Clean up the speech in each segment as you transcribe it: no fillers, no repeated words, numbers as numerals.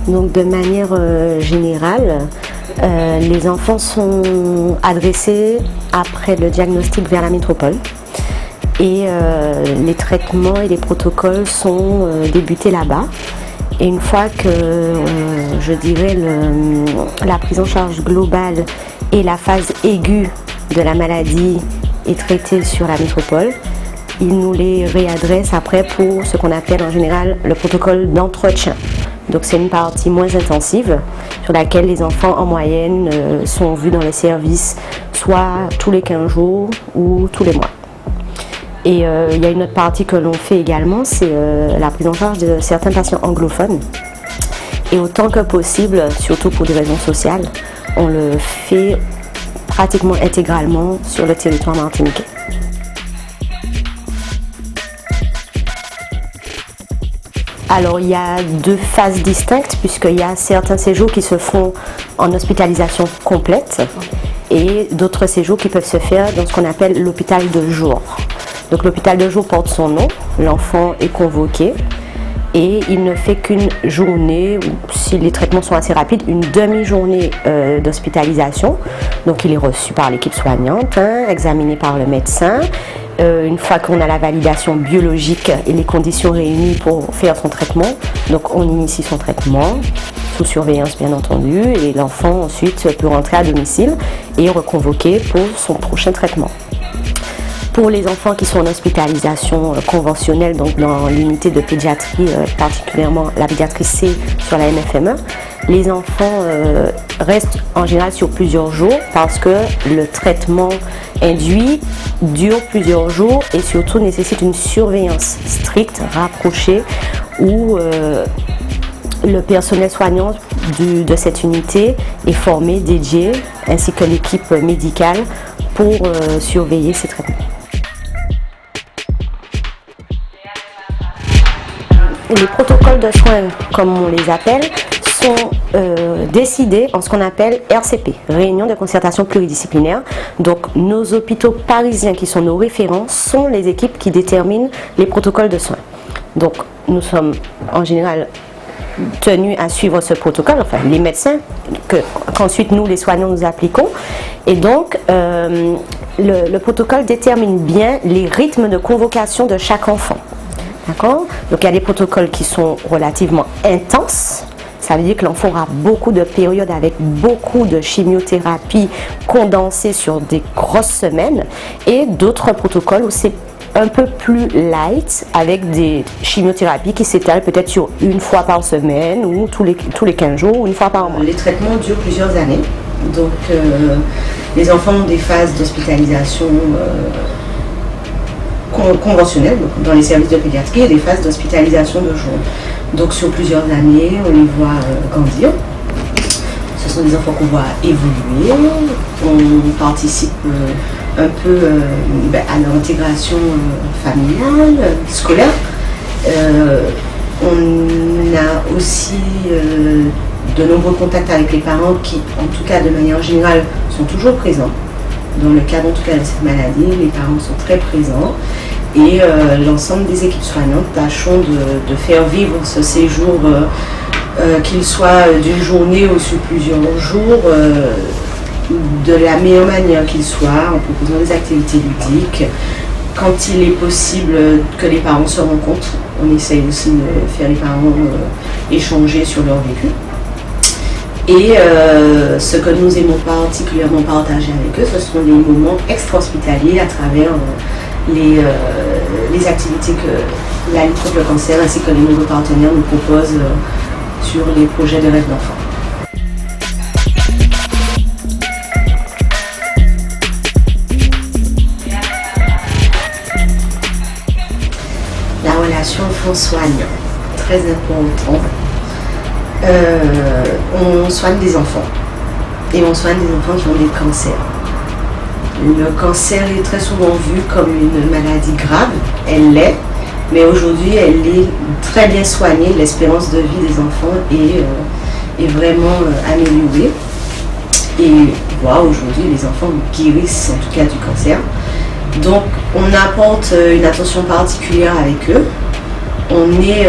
Donc de manière générale, les enfants sont adressés après le diagnostic vers la métropole et les traitements et les protocoles sont débutés là-bas. Et une fois que, je dirais, la prise en charge globale et la phase aiguë de la maladie est traitée sur la métropole, ils nous les réadressent après pour ce qu'on appelle en général le protocole d'entretien. Donc c'est une partie moins intensive sur laquelle les enfants en moyenne sont vus dans les services soit tous les 15 jours ou tous les mois. Et il y a une autre partie que l'on fait également, c'est la prise en charge de certains patients anglophones. Et autant que possible, surtout pour des raisons sociales, on le fait pratiquement intégralement sur le territoire martiniquais. Alors il y a deux phases distinctes puisqu'il y a certains séjours qui se font en hospitalisation complète et d'autres séjours qui peuvent se faire dans ce qu'on appelle l'hôpital de jour. Donc l'hôpital de jour porte son nom, l'enfant est convoqué et il ne fait qu'une journée, ou si les traitements sont assez rapides, une demi-journée d'hospitalisation. Donc il est reçu par l'équipe soignante, examiné par le médecin. Une fois qu'on a la validation biologique et les conditions réunies pour faire son traitement, donc on initie son traitement, sous surveillance bien entendu, et l'enfant ensuite peut rentrer à domicile et reconvoquer pour son prochain traitement. Pour les enfants qui sont en hospitalisation conventionnelle, donc dans l'unité de pédiatrie, particulièrement la pédiatrie C sur la MFME, les enfants restent en général sur plusieurs jours parce que le traitement induit dure plusieurs jours et surtout nécessite une surveillance stricte, rapprochée, où le personnel soignant de cette unité est formé, dédié, ainsi que l'équipe médicale pour surveiller ces traitements. Les protocoles de soins, comme on les appelle, sont décidés en ce qu'on appelle RCP, Réunion de concertation pluridisciplinaire. Donc nos hôpitaux parisiens qui sont nos référents sont les équipes qui déterminent les protocoles de soins. Donc nous sommes en général tenus à suivre ce protocole, enfin les médecins, qu'ensuite nous les soignants nous appliquons. Et donc le protocole détermine bien les rythmes de convocation de chaque enfant. D'accord ? Donc il y a des protocoles qui sont relativement intenses. Ça veut dire que l'enfant aura beaucoup de périodes avec beaucoup de chimiothérapie condensée sur des grosses semaines. Et d'autres protocoles où c'est un peu plus light avec des chimiothérapies qui s'étalent peut-être sur une fois par semaine ou tous les 15 jours ou une fois par mois. Les traitements durent plusieurs années. Donc les enfants ont des phases d'hospitalisation conventionnelles dans les services de pédiatrie et des phases d'hospitalisation de jour. Donc sur plusieurs années, on les voit grandir. Ce sont des enfants qu'on voit évoluer. On participe un peu à leur intégration familiale, scolaire. On a aussi de nombreux contacts avec les parents qui, en tout cas de manière générale, sont toujours présents. Dans le cadre en tout cas de cette maladie, les parents sont très présents et l'ensemble des équipes soignantes tâchons de faire vivre ce séjour, qu'il soit d'une journée ou sur plusieurs jours, de la meilleure manière qu'il soit, en proposant des activités ludiques. Quand il est possible que les parents se rencontrent, on essaye aussi de faire les parents échanger sur leur vécu. Et ce que nous aimons particulièrement partager avec eux, ce sont les moments extra-hospitaliers à travers les activités que la lutte contre le cancer ainsi que les nouveaux partenaires nous proposent sur les projets de rêve d'enfant. La relation enfant-soignant, très importante. On soigne des enfants et on soigne des enfants qui ont des cancers. Le cancer est très souvent vu comme une maladie grave, elle l'est, mais aujourd'hui elle est très bien soignée, l'espérance de vie des enfants est vraiment améliorée. Et voilà, aujourd'hui les enfants guérissent en tout cas du cancer. Donc on apporte une attention particulière avec eux. On est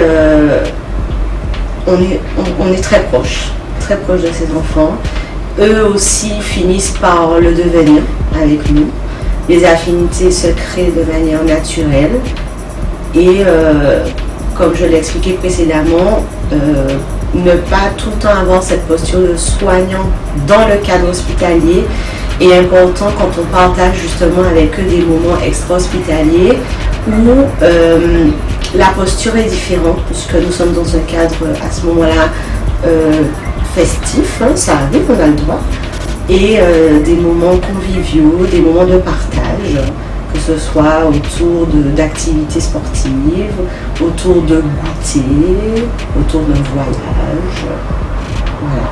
on est très proche de ces enfants. Eux aussi finissent par le devenir avec nous. Les affinités se créent de manière naturelle et comme je l'ai expliqué précédemment, ne pas tout le temps avoir cette posture de soignant dans le cadre hospitalier est important quand on partage justement avec eux des moments extra-hospitaliers où la posture est différente puisque nous sommes dans un cadre à ce moment-là festif, hein, ça arrive, on a le droit, et des moments conviviaux, des moments de partage, que ce soit autour d'activités sportives, autour de goûter, autour d'un voyage. Voilà.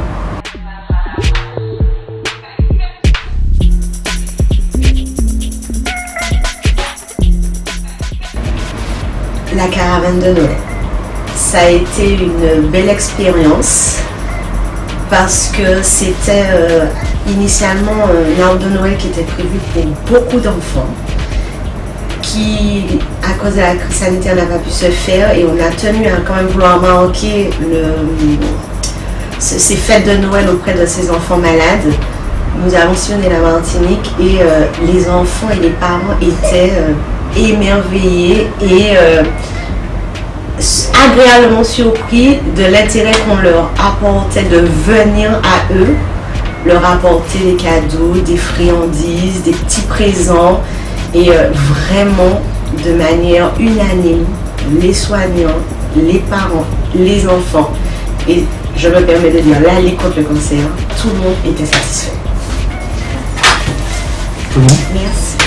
La caravane de Noël. Ça a été une belle expérience parce que c'était initialement un arbre de Noël qui était prévu pour beaucoup d'enfants qui, à cause de la crise sanitaire, n'a pas pu se faire et on a tenu à quand même vouloir marquer ces fêtes de Noël auprès de ces enfants malades. Nous avons sillonné la Martinique et les enfants et les parents étaient émerveillés et agréablement surpris de l'intérêt qu'on leur apportait de venir à eux, leur apporter des cadeaux, des friandises, des petits présents et vraiment de manière unanime, les soignants, les parents, les enfants et je me permets de dire la Ligue contre le cancer, tout le monde était satisfait. Tout le monde. Merci.